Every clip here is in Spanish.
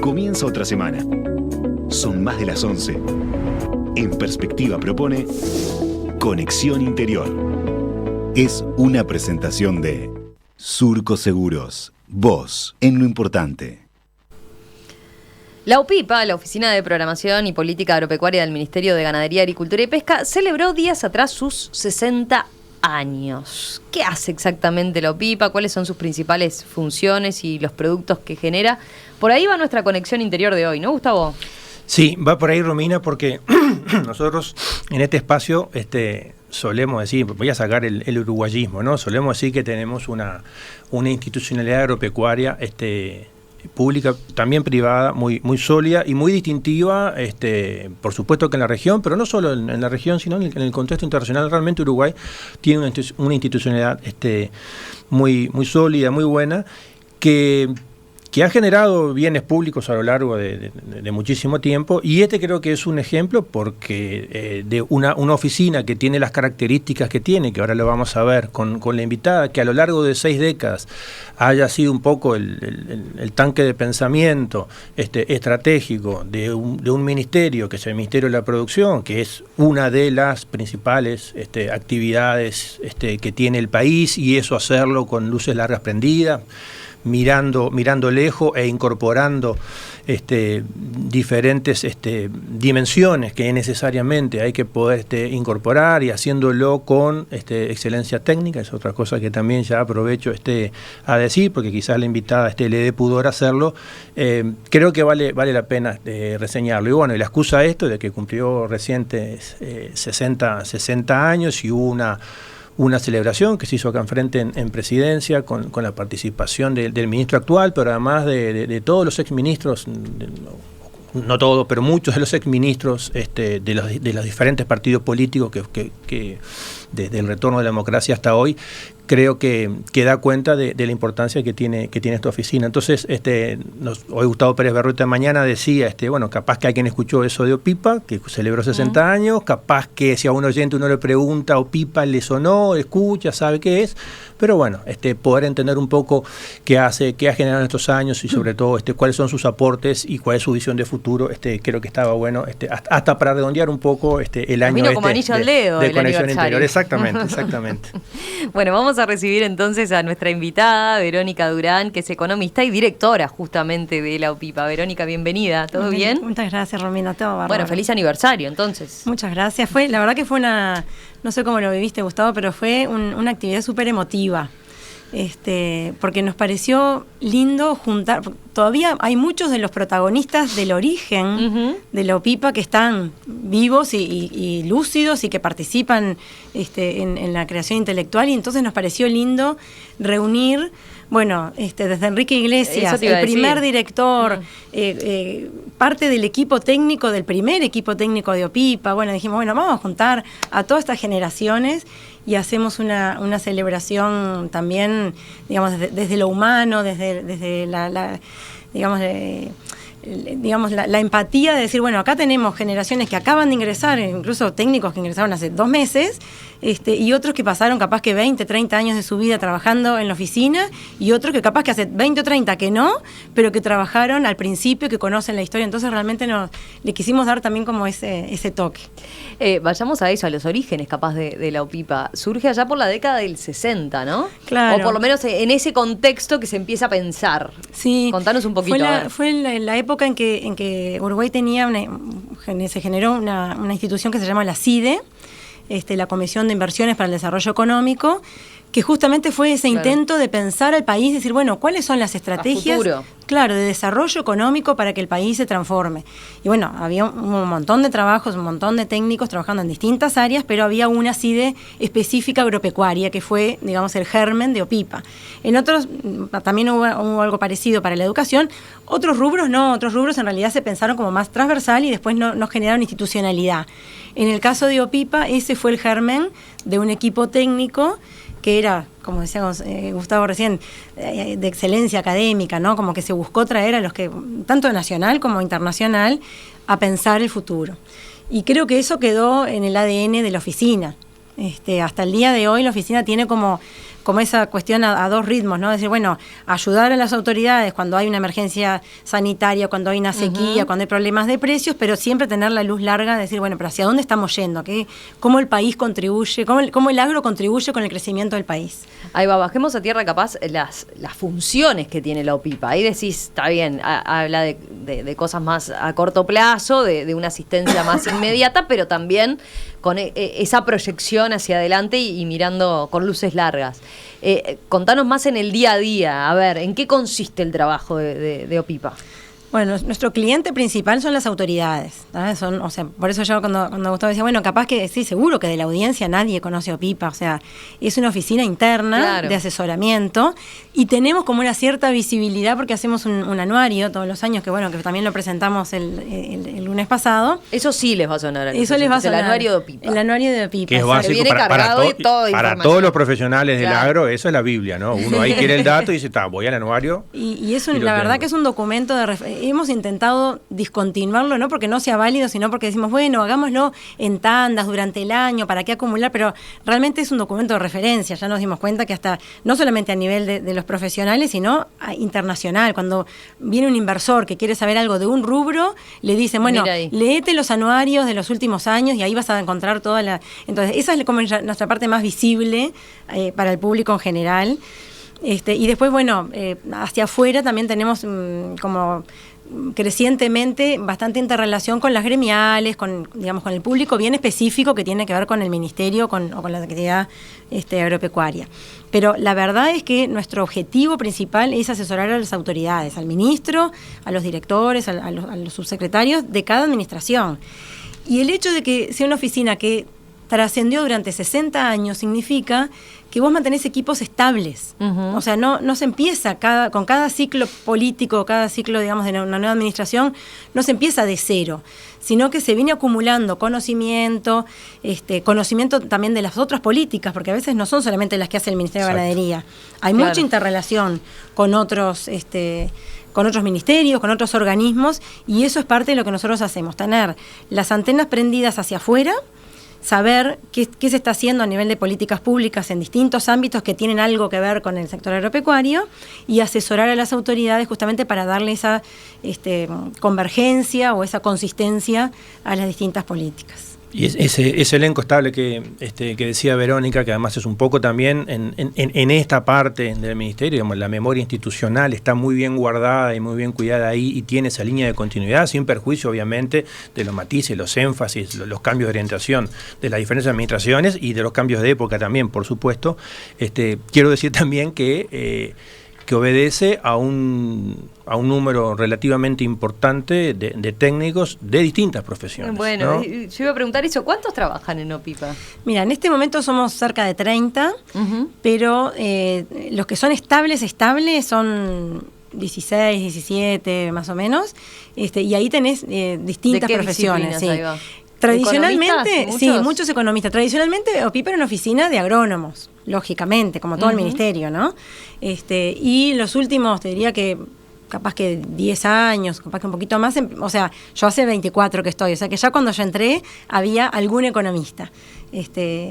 Comienza otra semana. Son más de las 11. En Perspectiva propone Conexión Interior. Es una presentación de Surco Seguros. Vos, en lo importante. La UPIPA, la Oficina de Programación y Política Agropecuaria del Ministerio de Ganadería, Agricultura y Pesca, celebró días atrás sus 60 años. ¿Qué hace exactamente la UPIPA? ¿Cuáles son sus principales funciones y los productos que genera? Por ahí va nuestra conexión interior de hoy, ¿no, Gustavo? Sí, va por ahí, Romina, porque nosotros en este espacio solemos decir, voy a sacar el uruguayismo, ¿no? Solemos decir que tenemos una institucionalidad agropecuaria pública, también privada, muy sólida y muy distintiva, por supuesto que en la región, pero no solo en la región, sino en el contexto internacional. Realmente Uruguay tiene una institucionalidad muy sólida, muy buena, que ha generado bienes públicos a lo largo de muchísimo tiempo, y creo que es un ejemplo porque de una oficina que tiene las características que tiene, que ahora lo vamos a ver con la invitada, que a lo largo de 6 décadas haya sido un poco el tanque de pensamiento estratégico de un ministerio, que es el Ministerio de la Producción, que es una de las principales actividades que tiene el país, y eso hacerlo con luces largas prendidas, mirando lejos e incorporando diferentes dimensiones que necesariamente hay que poder incorporar, y haciéndolo con excelencia técnica. Es otra cosa que también ya aprovecho a decir, porque quizás la invitada le dé pudor hacerlo. Creo que vale la pena reseñarlo. Y bueno, y la excusa de que cumplió recientes 60 años, y hubo una celebración que se hizo acá enfrente en Presidencia con la participación del ministro actual, pero además de todos los exministros, no todos, pero muchos de los exministros de los diferentes partidos políticos que desde el retorno de la democracia hasta hoy, creo que da cuenta de la importancia que tiene esta oficina. Entonces, hoy Gustavo Pérez Berrueta mañana decía, bueno, capaz que alguien escuchó eso de OPIPA, que celebró 60 años, capaz que si a un oyente uno le pregunta, OPIPA le sonó, escucha, sabe qué es, pero bueno, poder entender un poco qué ha generado en estos años, y sobre todo cuáles son sus aportes y cuál es su visión de futuro, creo que estaba bueno, hasta para redondear un poco el año como anillo al dedo, de Conexión Interior. Exactamente. Bueno, vamos a recibir entonces a nuestra invitada, Verónica Durán, que es economista y directora justamente de la UPIPA. Verónica, bienvenida. ¿Todo bien? Muchas gracias, Romina. Todo bárbaro. Bueno, feliz aniversario, entonces. Muchas gracias. La verdad que fue no sé cómo lo viviste, Gustavo, pero fue una actividad súper emotiva. Porque nos pareció lindo juntar. Todavía hay muchos de los protagonistas del origen de la UPIPA que están vivos y lúcidos, y que participan en la creación intelectual, y entonces nos pareció lindo reunir, bueno, desde Enrique Iglesias, el primer director, parte del equipo técnico, del primer equipo técnico de OPIPA. Bueno, dijimos, bueno, vamos a juntar a todas estas generaciones y hacemos una celebración también, digamos, desde lo humano, desde la empatía de decir, bueno, acá tenemos generaciones que acaban de ingresar, incluso técnicos que ingresaron hace 2 meses, y otros que pasaron capaz que 20, 30 años de su vida trabajando en la oficina, y otros que capaz que hace 20 o 30 que no, pero que trabajaron al principio, que conocen la historia. Entonces realmente le quisimos dar también como ese toque. Vayamos a eso, a los orígenes capaz de la UPIPA. Surge allá por la década del 60, ¿no? Claro. O por lo menos en ese contexto que se empieza a pensar. Sí. Contanos un poquito. Fue en la época en que Uruguay se generó una institución que se llama la CIDE, la Comisión de Inversiones para el Desarrollo Económico, que justamente fue ese intento de pensar al país, decir, bueno, ¿cuáles son las estrategias de desarrollo económico para que el país se transforme? Y bueno, había un montón de trabajos, un montón de técnicos trabajando en distintas áreas, pero había una CIDE específica agropecuaria, que fue, digamos, el germen de OPIPA. En otros también hubo algo parecido para la educación. Otros rubros no, otros rubros en realidad se pensaron como más transversal y después no generaron institucionalidad. En el caso de OPIPA, ese fue el germen de un equipo técnico que era, como decíamos Gustavo recién, de excelencia académica, ¿no? Como que se buscó traer a los que, tanto nacional como internacional, a pensar el futuro. Y creo que eso quedó en el ADN de la oficina. Hasta el día de hoy la oficina tiene como como esa cuestión a dos ritmos, ¿no? Decir, bueno, ayudar a las autoridades cuando hay una emergencia sanitaria, cuando hay una sequía, cuando hay problemas de precios, pero siempre tener la luz larga, decir, bueno, pero ¿hacia dónde estamos yendo? ¿Cómo el país contribuye? ¿Cómo el agro contribuye con el crecimiento del país? Ahí va, bajemos a tierra capaz las funciones que tiene la OPIPA. Ahí decís, está bien, habla de cosas más a corto plazo, de una asistencia más inmediata, pero también con esa proyección hacia adelante y mirando con luces largas. Contanos más en el día a día, a ver, ¿en qué consiste el trabajo de OPIPA? Bueno, nuestro cliente principal son las autoridades, ¿sabes? Por eso yo cuando Gustavo decía, bueno, capaz que sí, seguro que de la audiencia nadie conoce OPIPA, o sea, es una oficina interna de asesoramiento y tenemos como una cierta visibilidad porque hacemos un anuario todos los años, que bueno, que también lo presentamos el lunes pasado. Eso sí les va a sonar a los Eso les va a sonar. El anuario de OPIPA. El anuario de OPIPA. Que es básico viene cargado de toda para información. todos los profesionales del agro, eso es la Biblia, ¿no? Uno ahí quiere el dato y dice, voy al anuario. Y la verdad que es un documento de hemos intentado discontinuarlo, no porque no sea válido, sino porque decimos, bueno, hagámoslo en tandas durante el año, ¿para qué acumular? Pero realmente es un documento de referencia. Ya nos dimos cuenta que hasta, no solamente a nivel de los profesionales, sino internacional. Cuando viene un inversor que quiere saber algo de un rubro, le dicen, bueno, léete los anuarios de los últimos años y ahí vas a encontrar toda la... Entonces, esa es como nuestra parte más visible para el público en general. Y después, bueno, hacia afuera también tenemos como crecientemente bastante interrelación con las gremiales, con el público bien específico que tiene que ver con el ministerio o con la actividad agropecuaria. Pero la verdad es que nuestro objetivo principal es asesorar a las autoridades, al ministro, a los directores, a los subsecretarios de cada administración. Y el hecho de que sea una oficina que trascendió durante 60 años significa que vos mantenés equipos estables. O sea, no se empieza con cada ciclo político, cada ciclo, digamos, de una nueva administración, no se empieza de cero, sino que se viene acumulando conocimiento también de las otras políticas, porque a veces no son solamente las que hace el Ministerio de Ganadería. Hay mucha interrelación con otros ministerios, con otros organismos, y eso es parte de lo que nosotros hacemos, tener las antenas prendidas hacia afuera, saber qué se está haciendo a nivel de políticas públicas en distintos ámbitos que tienen algo que ver con el sector agropecuario y asesorar a las autoridades justamente para darle esa convergencia o esa consistencia a las distintas políticas. Y ese elenco estable que decía Verónica, que además es un poco también en esta parte del ministerio, digamos, la memoria institucional está muy bien guardada y muy bien cuidada ahí y tiene esa línea de continuidad, sin perjuicio obviamente de los matices, los énfasis, los cambios de orientación de las diferentes administraciones y de los cambios de época también, por supuesto. Quiero decir también que obedece a un número relativamente importante de técnicos de distintas profesiones. Bueno, ¿no? Yo iba a preguntar eso, ¿cuántos trabajan en OPIPA? Mira, en este momento somos cerca de 30, pero los que son estables son 16, 17 más o menos, y ahí tenés distintas profesiones. Sí. Ahí va. Tradicionalmente, sí, muchos economistas. Tradicionalmente, OPIPA era una oficina de agrónomos, lógicamente, como todo el ministerio, ¿no? Y los últimos, te diría que capaz que 10 años, capaz que un poquito más, o sea, yo hace 24 que estoy, o sea que ya cuando yo entré había algún economista.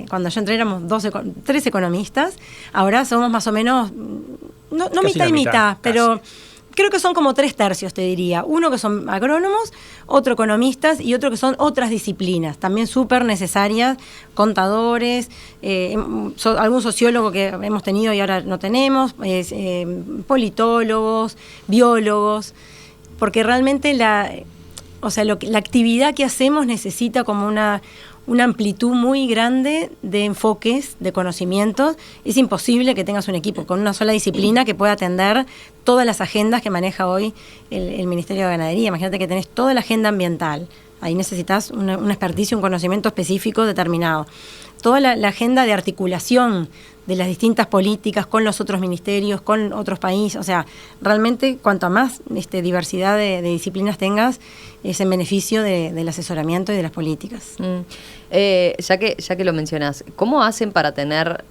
Cuando yo entré éramos 3 economistas, ahora somos más o menos, no mitad y mitad, pero... Creo que son como 3/3, te diría. Uno que son agrónomos, otro economistas y otro que son otras disciplinas, también súper necesarias, contadores, algún sociólogo que hemos tenido y ahora no tenemos, politólogos, biólogos, porque realmente la actividad que hacemos necesita como una amplitud muy grande de enfoques, de conocimientos. Es imposible que tengas un equipo con una sola disciplina que pueda atender todas las agendas que maneja hoy el Ministerio de Ganadería. Imagínate que tenés toda la agenda ambiental. Ahí necesitas una experticia, un conocimiento específico determinado. Toda la agenda de articulación de las distintas políticas con los otros ministerios, con otros países. O sea, realmente cuanto más diversidad de disciplinas tengas, es en beneficio del asesoramiento y de las políticas. Ya que lo mencionás, ¿cómo hacen para tener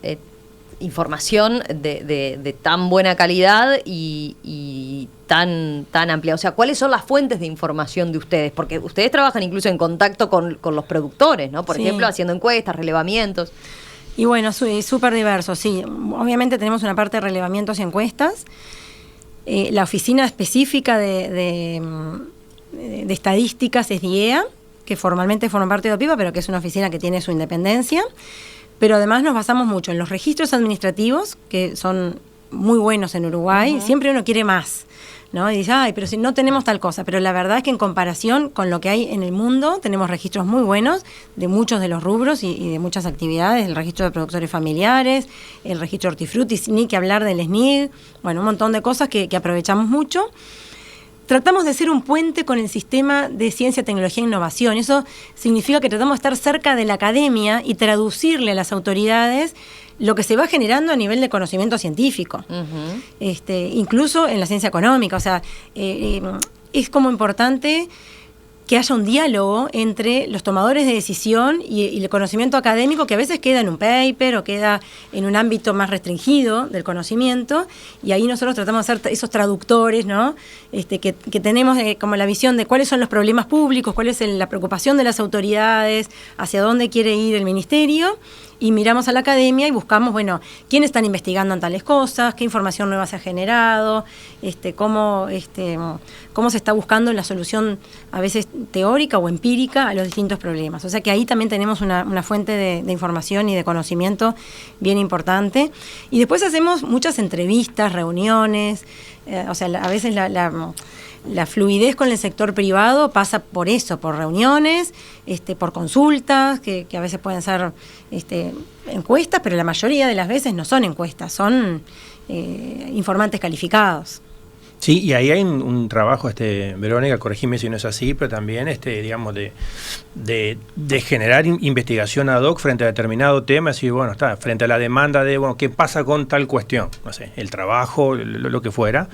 información de tan buena calidad y tan amplia? O sea, ¿cuáles son las fuentes de información de ustedes? Porque ustedes trabajan incluso en contacto con los productores, ¿no? Por ejemplo, haciendo encuestas, relevamientos. Y bueno, súper diverso, sí. Obviamente tenemos una parte de relevamientos y encuestas. La oficina específica de estadísticas es DIEA, que formalmente forma parte de OPIPA, pero que es una oficina que tiene su independencia. Pero además nos basamos mucho en los registros administrativos, que son muy buenos en Uruguay. Siempre uno quiere más, ¿no? Y dice, ay, pero si no tenemos tal cosa. Pero la verdad es que en comparación con lo que hay en el mundo, tenemos registros muy buenos de muchos de los rubros y de muchas actividades. El registro de productores familiares, el registro hortifruti, ni que hablar del SNIG. Bueno, un montón de cosas que aprovechamos mucho. Tratamos de ser un puente con el sistema de ciencia, tecnología e innovación. Eso significa que tratamos de estar cerca de la academia y traducirle a las autoridades lo que se va generando a nivel de conocimiento científico, incluso en la ciencia económica. O sea, es como importante que haya un diálogo entre los tomadores de decisión y el conocimiento académico, que a veces queda en un paper o queda en un ámbito más restringido del conocimiento, y ahí nosotros tratamos de ser esos traductores, ¿no? Que tenemos como la visión de cuáles son los problemas públicos, cuál es la preocupación de las autoridades, hacia dónde quiere ir el ministerio, y miramos a la academia y buscamos, bueno, quiénes están investigando en tales cosas, qué información nueva se ha generado, cómo se está buscando la solución a veces teórica o empírica a los distintos problemas. O sea que ahí también tenemos una fuente de información y de conocimiento bien importante. Y después hacemos muchas entrevistas, reuniones, a veces la fluidez con el sector privado pasa por eso, por reuniones, por consultas, que a veces pueden ser encuestas, pero la mayoría de las veces no son encuestas, son informantes calificados. Sí, y ahí hay un trabajo, Verónica, corregime si no es así, pero también, digamos, de generar investigación ad hoc frente a determinado tema, y bueno, está, frente a la demanda de, bueno, ¿qué pasa con tal cuestión? No sé, el trabajo, lo que fuera,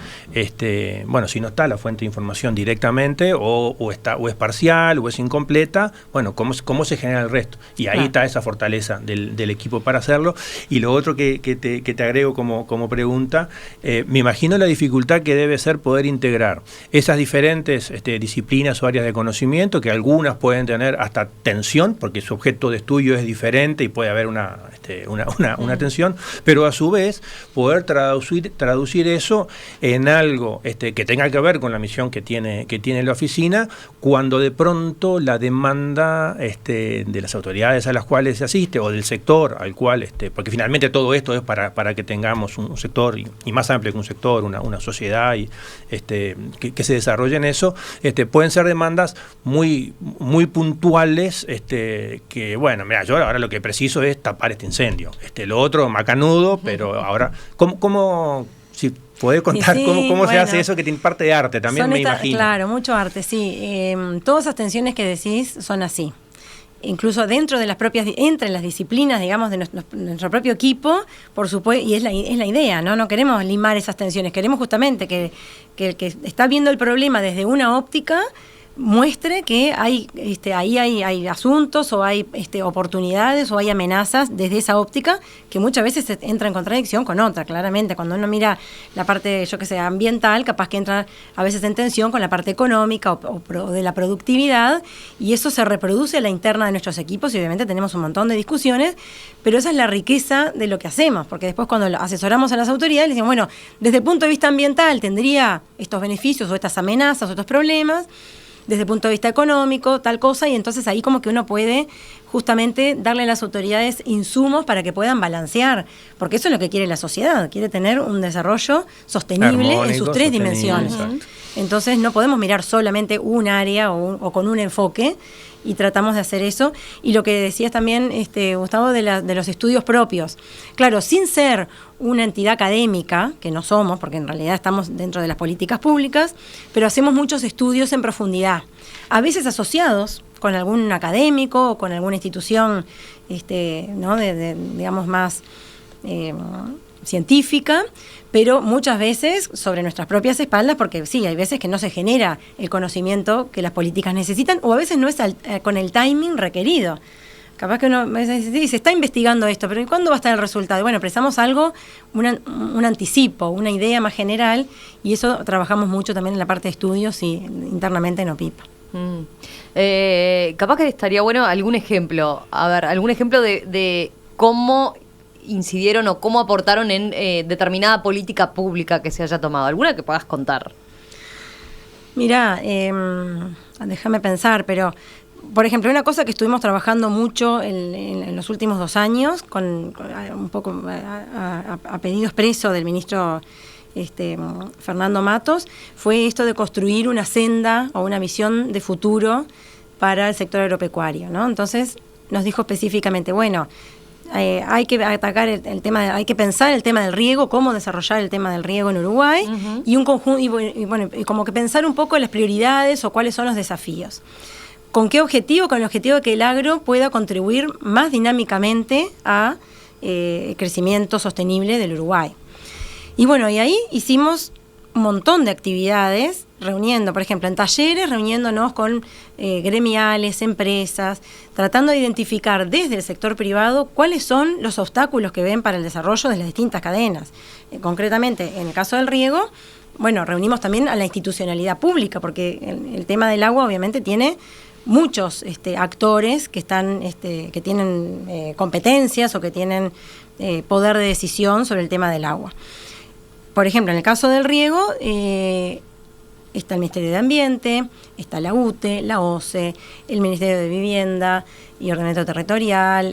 bueno, si no está la fuente de información directamente, o es parcial, o es incompleta, bueno, ¿cómo se genera el resto? Y ahí está esa fortaleza del equipo para hacerlo. Y lo otro que te agrego como pregunta, me imagino la dificultad que debe ser poder integrar esas diferentes disciplinas o áreas de conocimiento, que algunas pueden tener hasta tensión, porque su objeto de estudio es diferente y puede haber una tensión, pero a su vez poder traducir eso en algo que tenga que ver con la misión que tiene la oficina, cuando de pronto la demanda de las autoridades a las cuales se asiste, o del sector al cual, porque finalmente todo esto es para que tengamos un sector, y más amplio que un sector, una sociedad, y que se desarrolle en eso, pueden ser demandas muy, muy puntuales, que bueno, mira, yo ahora lo que preciso es tapar este incendio, lo otro macanudo, pero ahora, ¿cómo si podés contar cómo se hace eso, que tiene parte de arte también, me imagino? Claro, mucho arte, sí. Todas esas tensiones que decís son así. Incluso dentro de entre las disciplinas, digamos, de nuestro propio equipo, por supuesto, y es la idea, ¿no? No queremos limar esas tensiones, queremos justamente que el que está viendo el problema desde una óptica muestre que ahí hay asuntos, o hay oportunidades, o hay amenazas desde esa óptica, que muchas veces entra en contradicción con otra. Claramente, cuando uno mira la parte, ambiental, capaz que entra a veces en tensión con la parte económica o de la productividad, y eso se reproduce a la interna de nuestros equipos, y obviamente tenemos un montón de discusiones, pero esa es la riqueza de lo que hacemos, porque después cuando asesoramos a las autoridades, les decimos, bueno, desde el punto de vista ambiental tendría estos beneficios o estas amenazas o estos problemas, desde el punto de vista económico, tal cosa, y entonces ahí como que uno puede justamente darle a las autoridades insumos para que puedan balancear, porque eso es lo que quiere la sociedad, quiere tener un desarrollo sostenible, armónico, en sus tres dimensiones. Entonces no podemos mirar solamente un área o con un enfoque, y tratamos de hacer eso. Y lo que decías también, Gustavo, de los estudios propios. Claro, sin ser una entidad académica, que no somos, porque en realidad estamos dentro de las políticas públicas, pero hacemos muchos estudios en profundidad, a veces asociados con algún académico o con alguna institución, ¿no? digamos, más científica, pero muchas veces sobre nuestras propias espaldas, porque sí, hay veces que no se genera el conocimiento que las políticas necesitan, o a veces no es con el timing requerido. Capaz que uno dice, se está investigando esto, pero ¿y cuándo va a estar el resultado? Bueno, precisamos algo, un anticipo, una idea más general, y eso trabajamos mucho también en la parte de estudios y internamente en OPIPA. Capaz que estaría bueno algún ejemplo, de cómo incidieron o cómo aportaron en determinada política pública que se haya tomado. ¿Alguna que puedas contar? Mirá, déjame pensar, pero por ejemplo, una cosa que estuvimos trabajando mucho en los últimos 2 años, con un poco a pedido expreso del ministro Fernando Matos, fue esto de construir una senda o una visión de futuro para el sector agropecuario, ¿no? Entonces nos dijo específicamente, bueno, hay que atacar el tema, hay que pensar el tema del riego, cómo desarrollar el tema del riego en Uruguay, y un conjunto, y como que pensar un poco las prioridades o cuáles son los desafíos. ¿Con qué objetivo? Con el objetivo de que el agro pueda contribuir más dinámicamente a crecimiento sostenible del Uruguay. Y bueno, y ahí hicimos un montón de actividades, reuniendo, por ejemplo, en talleres, reuniéndonos con gremiales, empresas, tratando de identificar desde el sector privado cuáles son los obstáculos que ven para el desarrollo de las distintas cadenas. Concretamente, en el caso del riego, bueno, reunimos también a la institucionalidad pública, porque el tema del agua obviamente tiene muchos actores que están que tienen competencias o que tienen poder de decisión sobre el tema del agua. Por ejemplo, en el caso del riego, está el Ministerio de Ambiente, está la UTE, la OCE, el Ministerio de Vivienda y Ordenamiento Territorial,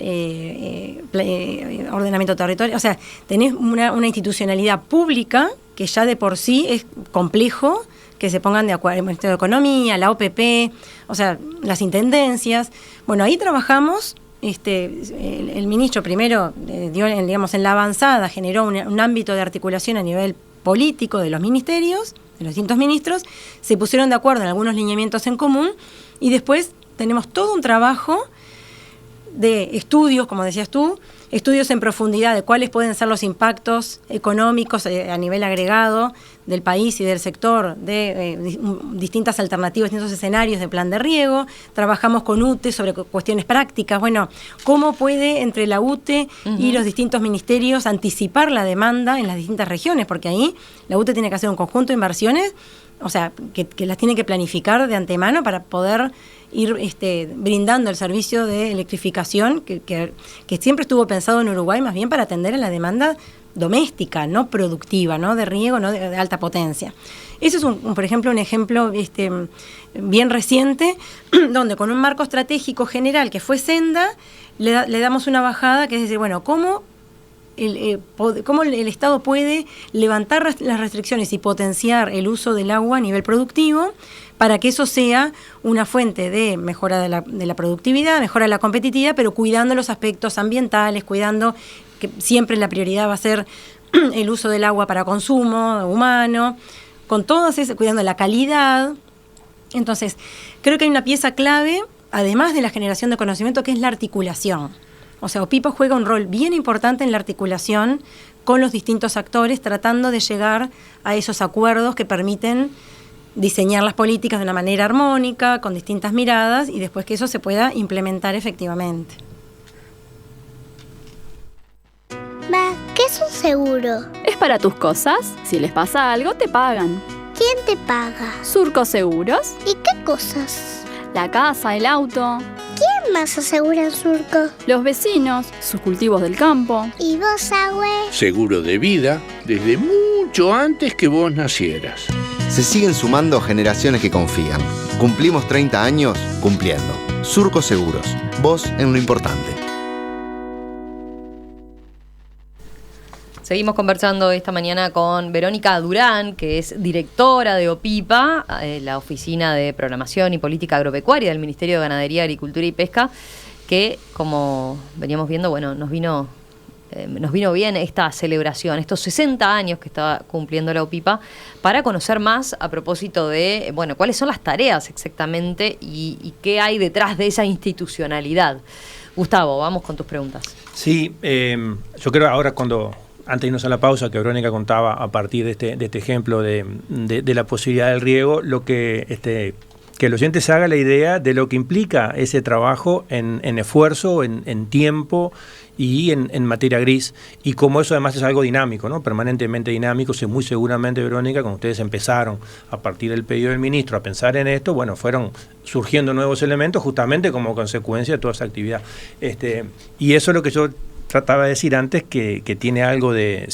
Ordenamiento Territorial. O sea, tenés una institucionalidad pública que ya de por sí es complejo que se pongan de acuerdo, el Ministerio de Economía, la OPP, o sea, las intendencias. Bueno, ahí trabajamos. El ministro primero dio, digamos, en la avanzada, generó un ámbito de articulación a nivel político de los ministerios, de los distintos ministros, se pusieron de acuerdo en algunos lineamientos en común y después tenemos todo un trabajo de estudios, como decías tú, estudios en profundidad de cuáles pueden ser los impactos económicos a nivel agregado del país y del sector, de distintas alternativas, distintos escenarios de plan de riego. Trabajamos con UTE sobre cuestiones prácticas. Bueno, ¿cómo puede entre la UTE y los distintos ministerios anticipar la demanda en las distintas regiones? Porque ahí la UTE tiene que hacer un conjunto de inversiones, o sea, que las tiene que planificar de antemano para poder ir brindando el servicio de electrificación que siempre estuvo pensado en Uruguay más bien para atender a la demanda doméstica, no productiva, no de riego, no de alta potencia. Ese es, por ejemplo, un ejemplo bien reciente, donde con un marco estratégico general que fue Senda, le damos una bajada, que es decir, bueno, ¿cómo el Estado puede levantar las restricciones y potenciar el uso del agua a nivel productivo para que eso sea una fuente de mejora de la productividad, mejora de la competitividad, pero cuidando los aspectos ambientales, cuidando que siempre la prioridad va a ser el uso del agua para consumo humano, con todas esas, cuidando la calidad. Entonces, creo que hay una pieza clave, además de la generación de conocimiento, que es la articulación. O sea, OPIPA juega un rol bien importante en la articulación con los distintos actores, tratando de llegar a esos acuerdos que permiten diseñar las políticas de una manera armónica, con distintas miradas, y después que eso se pueda implementar efectivamente. Ma, ¿qué es un seguro? Es para tus cosas. Si les pasa algo, te pagan. ¿Quién te paga? Surco Seguros. ¿Y qué cosas? La casa, el auto. ¿Quién más asegura en Surco? Los vecinos, sus cultivos del campo. ¿Y vos, Agüe? Seguro de vida desde mucho antes que vos nacieras. Se siguen sumando generaciones que confían. Cumplimos 30 años cumpliendo. Surco Seguros. Vos en lo importante. Seguimos conversando esta mañana con Verónica Durán, que es directora de OPIPA, la Oficina de Programación y Política Agropecuaria del Ministerio de Ganadería, Agricultura y Pesca, que, como veníamos viendo, bueno, nos vino bien esta celebración, estos 60 años que está cumpliendo la OPIPA, para conocer más a propósito de, bueno, cuáles son las tareas exactamente y qué hay detrás de esa institucionalidad. Gustavo, vamos con tus preguntas. Sí, yo creo ahora antes de irnos a la pausa, que Verónica contaba a partir de este ejemplo de la posibilidad del riego, lo que el oyente se haga la idea de lo que implica ese trabajo en esfuerzo, en tiempo y en materia gris, y como eso además es algo dinámico, ¿no? Permanentemente dinámico. Muy seguramente, Verónica, cuando ustedes empezaron a partir del pedido del ministro a pensar en esto, bueno, fueron surgiendo nuevos elementos justamente como consecuencia de toda esa actividad. Y eso es lo que yo trataba de decir antes que tiene algo de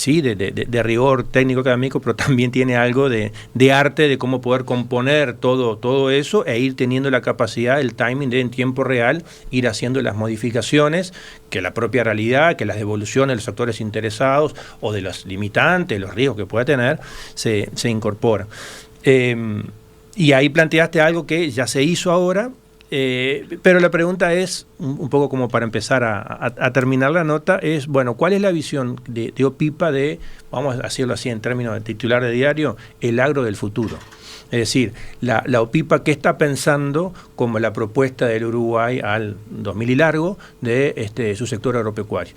rigor técnico académico, pero también tiene algo de arte, de cómo poder componer todo eso e ir teniendo la capacidad, el timing de en tiempo real ir haciendo las modificaciones que la propia realidad, que las devoluciones de los actores interesados o de los limitantes, los riesgos que pueda tener, se incorporan. Y ahí planteaste algo que ya se hizo ahora, pero la pregunta es, un poco como para empezar a terminar la nota, es, bueno, ¿cuál es la visión de OPIPA de, vamos a decirlo así en términos de titular de diario, el agro del futuro? Es decir, la OPIPA, ¿qué está pensando como la propuesta del Uruguay al 2000 y largo de su sector agropecuario?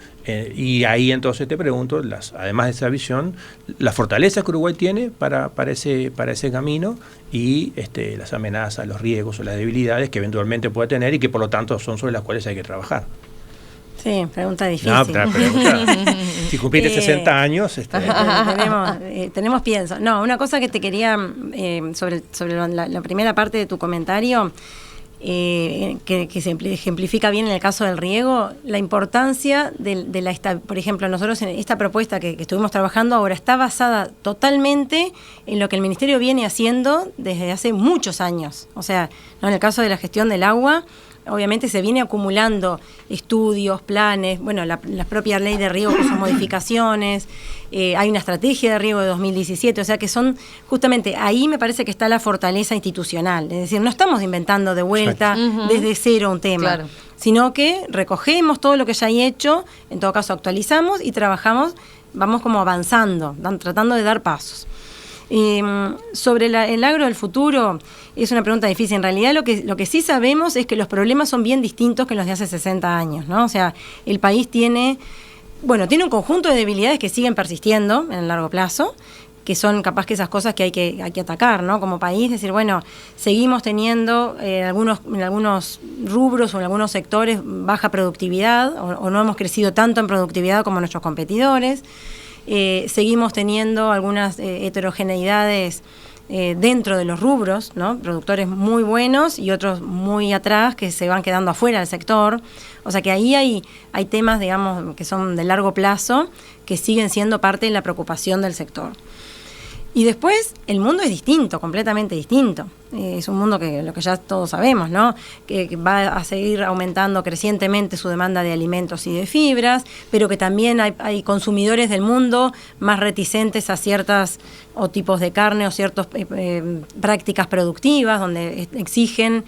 Y ahí entonces te pregunto, además de esa visión, las fortalezas que Uruguay tiene para ese camino y las amenazas, los riesgos o las debilidades que eventualmente puede tener y que por lo tanto son sobre las cuales hay que trabajar. Sí, pregunta difícil. No, si cumpliste 60 años... tenemos pienso. No, una cosa que te quería, sobre la primera parte de tu comentario, que se ejemplifica bien en el caso del riego, la importancia por ejemplo, nosotros en esta propuesta que estuvimos trabajando ahora está basada totalmente en lo que el Ministerio viene haciendo desde hace muchos años. O sea, ¿no? En el caso de la gestión del agua, obviamente se viene acumulando estudios, planes, bueno, la propia ley de riego con sus modificaciones, hay una estrategia de riego de 2017, o sea que son, justamente ahí me parece que está la fortaleza institucional, es decir, no estamos inventando de vuelta desde cero un tema, sino que recogemos todo lo que ya hay hecho, en todo caso actualizamos y trabajamos, vamos como avanzando, tratando de dar pasos. Sobre el agro del futuro, es una pregunta difícil. En realidad lo que sí sabemos es que los problemas son bien distintos que los de hace 60 años, ¿no? O sea, el país tiene un conjunto de debilidades que siguen persistiendo en el largo plazo, que son capaz que esas cosas que hay que atacar, ¿no? Como país, decir, bueno, seguimos teniendo en algunos rubros o en algunos sectores baja productividad, o no hemos crecido tanto en productividad como nuestros competidores. Seguimos teniendo algunas heterogeneidades dentro de los rubros, ¿no? Productores muy buenos y otros muy atrás que se van quedando afuera del sector. O sea que ahí hay temas, digamos, que son de largo plazo, que siguen siendo parte de la preocupación del sector. Y después el mundo es distinto, completamente distinto. Es un mundo que lo que ya todos sabemos, ¿no? Que va a seguir aumentando crecientemente su demanda de alimentos y de fibras, pero que también hay consumidores del mundo más reticentes a ciertas o tipos de carne o ciertas prácticas productivas, donde exigen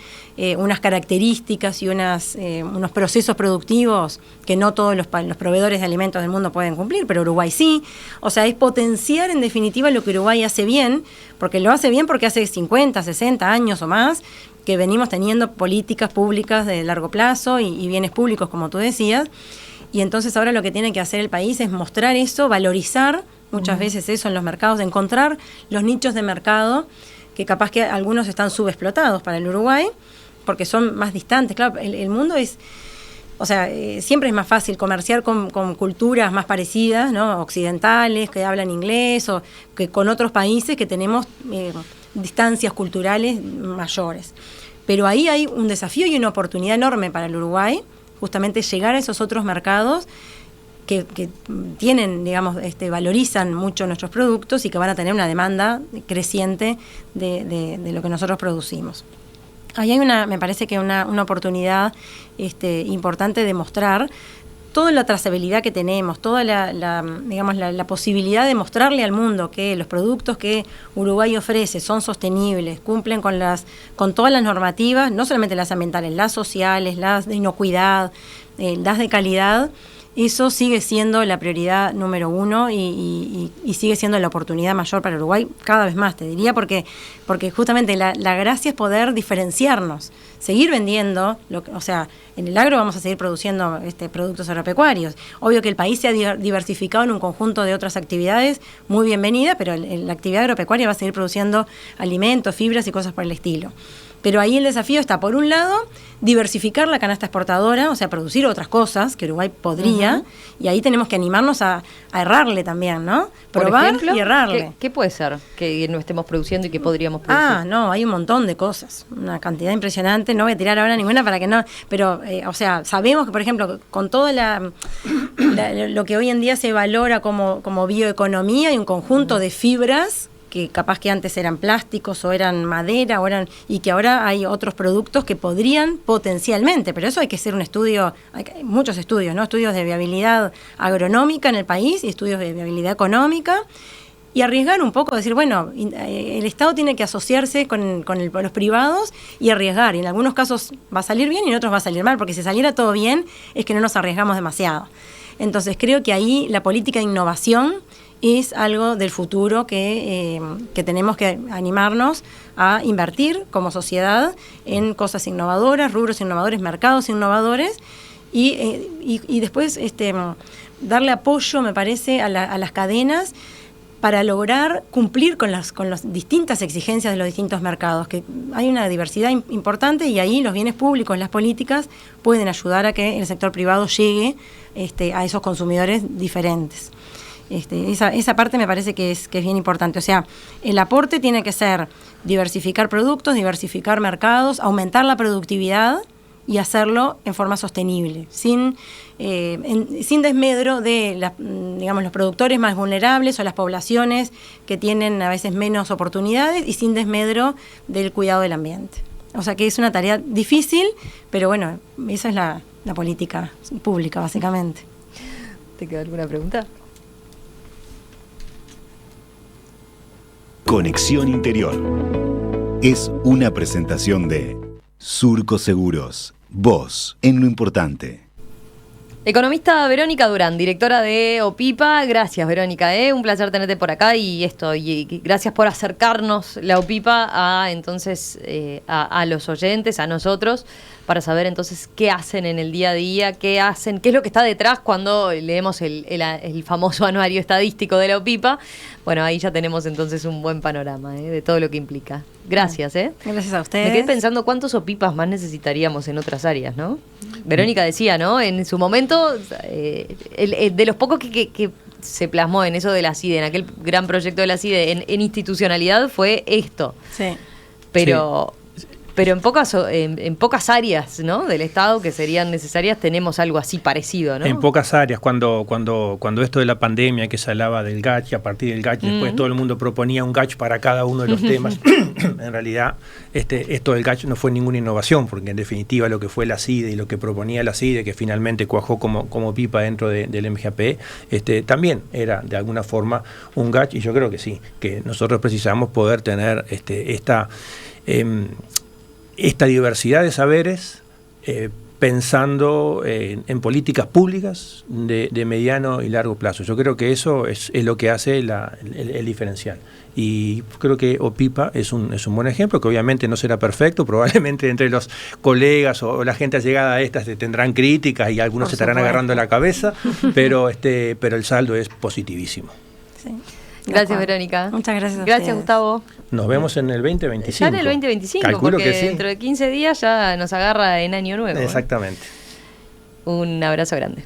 unas características y unos procesos productivos que no todos los proveedores de alimentos del mundo pueden cumplir, pero Uruguay sí. O sea, es potenciar en definitiva lo que Uruguay hace bien, porque lo hace bien porque hace 50, 60 años o más que venimos teniendo políticas públicas de largo plazo y bienes públicos, como tú decías, y entonces ahora lo que tiene que hacer el país es mostrar eso, valorizar muchas veces eso en los mercados, encontrar los nichos de mercado que capaz que algunos están subexplotados para el Uruguay, porque son más distantes. Claro, el mundo es... O sea, siempre es más fácil comerciar con culturas más parecidas, ¿no? Occidentales, que hablan inglés, o que con otros países que tenemos distancias culturales mayores. Pero ahí hay un desafío y una oportunidad enorme para el Uruguay, justamente llegar a esos otros mercados que tienen, digamos, valorizan mucho nuestros productos y que van a tener una demanda creciente de lo que nosotros producimos. Ahí hay me parece que una oportunidad importante de mostrar toda la trazabilidad que tenemos, toda la posibilidad de mostrarle al mundo que los productos que Uruguay ofrece son sostenibles, cumplen con todas las normativas, no solamente las ambientales, las sociales, las de inocuidad, las de calidad. Eso sigue siendo la prioridad número uno y sigue siendo la oportunidad mayor para Uruguay, cada vez más, te diría, porque justamente la gracia es poder diferenciarnos, seguir vendiendo, o sea, en el agro vamos a seguir produciendo productos agropecuarios. Obvio que el país se ha diversificado en un conjunto de otras actividades muy bienvenidas, pero la actividad agropecuaria va a seguir produciendo alimentos, fibras y cosas por el estilo. Pero ahí el desafío está, por un lado, diversificar la canasta exportadora, o sea, producir otras cosas que Uruguay podría tecnología, y ahí tenemos que animarnos a errarle también, ¿no? Probar Por ejemplo, y errarle. ¿qué puede ser que no estemos produciendo y que podríamos producir? No, hay un montón de cosas, una cantidad impresionante. No voy a tirar ahora ninguna para que no, pero, o sea, sabemos que, por ejemplo, con todo lo que hoy en día se valora como bioeconomía, hay un conjunto de fibras que capaz que antes eran plásticos o eran madera y que ahora hay otros productos que podrían potencialmente, pero eso hay que hacer un estudio, hay muchos estudios, ¿no? Estudios de viabilidad agronómica en el país y estudios de viabilidad económica, y arriesgar un poco, decir, bueno, el Estado tiene que asociarse con los privados y arriesgar, y en algunos casos va a salir bien y en otros va a salir mal, porque si saliera todo bien es que no nos arriesgamos demasiado. Entonces creo que ahí la política de innovación es algo del futuro que tenemos que animarnos a invertir como sociedad en cosas innovadoras, rubros innovadores, mercados innovadores, y después darle apoyo, me parece, a las cadenas para lograr cumplir con las distintas exigencias de los distintos mercados, que hay una diversidad importante, y ahí los bienes públicos, las políticas, pueden ayudar a que el sector privado llegue a esos consumidores diferentes. Esa parte me parece que es bien importante. O sea, el aporte tiene que ser diversificar productos, diversificar mercados, aumentar la productividad y hacerlo en forma sostenible, sin desmedro de los productores más vulnerables o las poblaciones que tienen a veces menos oportunidades, y sin desmedro del cuidado del ambiente. O sea que es una tarea difícil, pero bueno, esa es la política pública, básicamente. ¿Te quedó alguna pregunta? Conexión Interior es una presentación de Surco Seguros, vos en lo importante. Economista Verónica Durán, directora de OPIPA. Gracias, Verónica, un placer tenerte por acá, y gracias por acercarnos la OPIPA a los oyentes, a nosotros, para saber entonces qué hacen en el día a día, qué es lo que está detrás cuando leemos el famoso anuario estadístico de la OPIPA. Bueno, ahí ya tenemos entonces un buen panorama de todo lo que implica. Gracias. Gracias a ustedes. Me quedé pensando cuántos OPIPAs más necesitaríamos en otras áreas, ¿no? Verónica decía, ¿no? En su momento, de los pocos que se plasmó en eso de la CIDE, en aquel gran proyecto de la CIDE, en institucionalidad, fue esto. Sí. Pero en pocas áreas, ¿no?, del Estado que serían necesarias tenemos algo así parecido, ¿no? En pocas áreas, cuando esto de la pandemia, que se hablaba del GACH, y a partir del GACH después todo el mundo proponía un GACH para cada uno de los temas, en realidad esto del GACH no fue ninguna innovación, porque en definitiva lo que fue la CIDE y lo que proponía la CIDE, que finalmente cuajó como pipa dentro del MGP, también era de alguna forma un GACH, y yo creo que sí, que nosotros precisamos poder tener esta diversidad de saberes, pensando en políticas públicas de mediano y largo plazo. Yo creo que eso es lo que hace el diferencial. Y creo que OPIPA es un buen ejemplo, que obviamente no será perfecto, probablemente entre los colegas o la gente allegada a estas tendrán críticas y algunos se estarán agarrando la cabeza, pero el saldo es positivísimo. Sí. Gracias, Verónica. Muchas gracias. Gracias, Gustavo. Nos vemos en el 2025. Ya en el 2025, Calculo porque que sí. Dentro de 15 días ya nos agarra en Año Nuevo. Exactamente. Un abrazo grande.